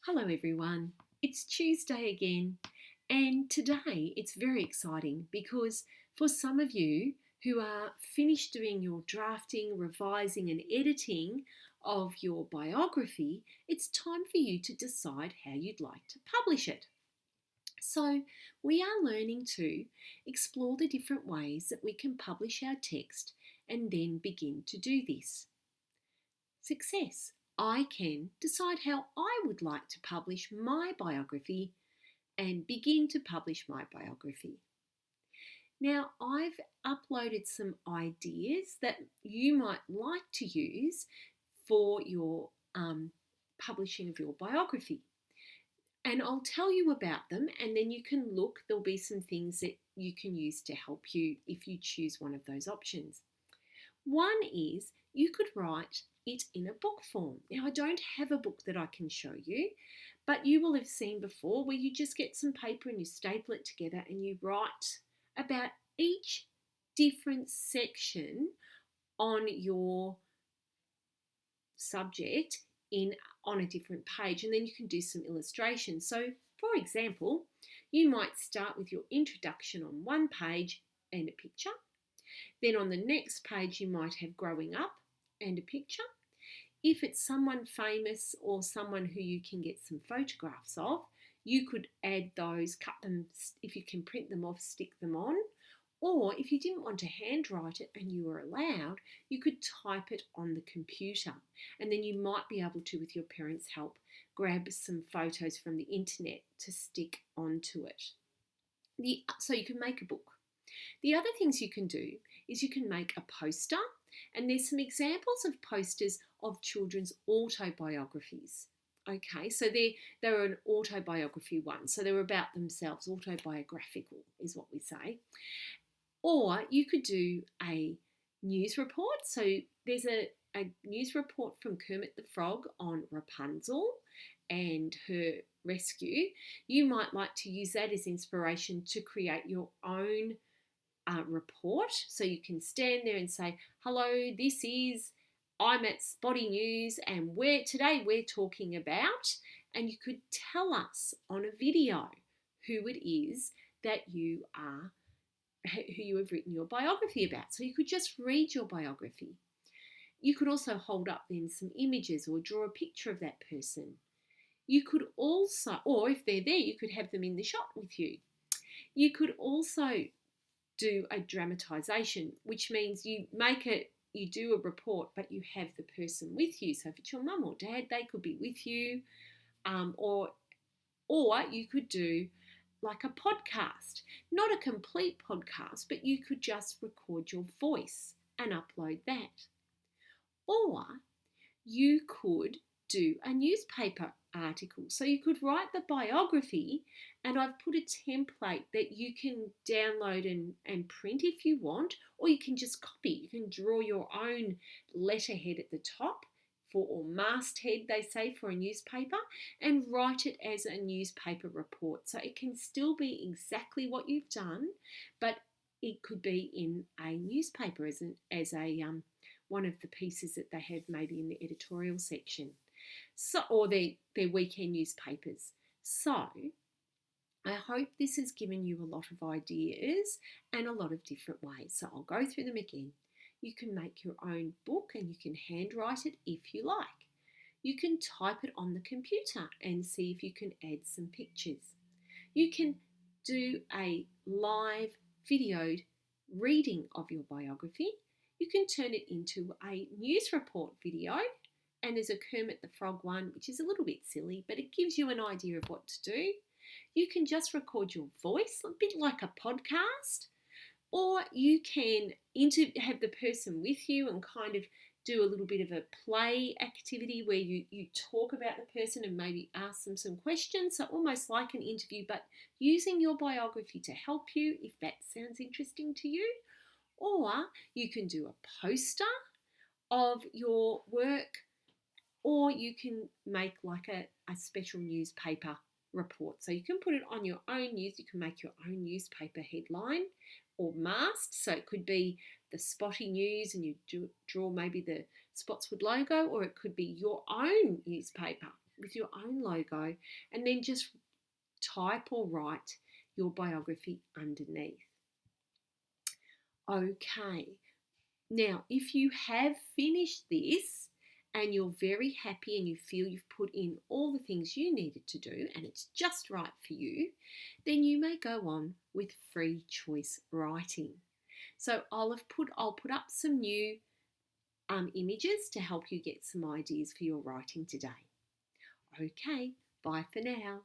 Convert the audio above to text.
Hello everyone, it's Tuesday again, and today it's very exciting because for some of you who are finished doing your drafting, revising, and editing of your biography, it's time for you to decide how you'd like to publish it. So, we are learning to explore the different ways that we can publish our text and then begin to do this. Success. I can decide how I would like to publish my biography and begin to publish my biography. Now, I've uploaded some ideas that you might like to use for your publishing of your biography. And I'll tell you about them, and then you can look. There'll be some things that you can use to help you if you choose one of those options. One is you could write it in a book form. Now, I don't have a book that I can show you, but you will have seen before where you just get some paper and you staple it together and you write about each different section on your subject on a different page, and then you can do some illustrations. So, for example, you might start with your introduction on one page and a picture. Then on the next page you might have growing up and a picture. If it's someone famous or someone who you can get some photographs of, you could add those, cut them, if you can print them off, stick them on. Or if you didn't want to handwrite it and you were allowed, you could type it on the computer. And then you might be able to, with your parents' help, grab some photos from the internet to stick onto it. So you can make a book. The other things you can do is you can make a poster, and there's some examples of posters of children's autobiographies. Okay, so they're an autobiography one, so they're about themselves, autobiographical is what we say. Or you could do a news report. So there's a news report from Kermit the Frog on Rapunzel and her rescue. You might like to use that as inspiration to create your own report. So you can stand there and say, hello, I'm at Spotty News and today we're talking about, and you could tell us on a video who it is that you have written your biography about. So you could just read your biography. You could also hold up then some images or draw a picture of that person. You could also, or if they're there, you could have them in the shot with you. You could also do a dramatisation, which means you do a report, but you have the person with you. So if it's your mum or dad, they could be with you, or you could do like a podcast, not a complete podcast, but you could just record your voice and upload that. Or you could do a newspaper article. So you could write the biography, and I've put a template that you can download and print if you want, or you can just copy. You can draw your own letterhead at the top or masthead, they say, for a newspaper, and write it as a newspaper report. So it can still be exactly what you've done, but it could be in a newspaper as one of the pieces that they have maybe in the editorial section. So, or their weekend newspapers. So I hope this has given you a lot of ideas and a lot of different ways. So I'll go through them again. You can make your own book and you can handwrite it if you like. You can type it on the computer and see if you can add some pictures. You can do a live videoed reading of your biography. You can turn it into a news report video. And there's a Kermit the Frog one, which is a little bit silly, but it gives you an idea of what to do. You can just record your voice, a bit like a podcast, or you can have the person with you and kind of do a little bit of a play activity where you talk about the person and maybe ask them some questions. So almost like an interview, but using your biography to help you, if that sounds interesting to you. Or you can do a poster of your work, or you can make like a special newspaper report. So you can put it on your own news. You can make your own newspaper headline or mast. So it could be the Spotty News and you draw maybe the Spotswood logo, or it could be your own newspaper with your own logo, and then just type or write your biography underneath. Okay, now if you have finished this and you're very happy and you feel you've put in all the things you needed to do and it's just right for you, then you may go on with free choice writing. So I'll put up some new images to help you get some ideas for your writing today. Okay, bye for now.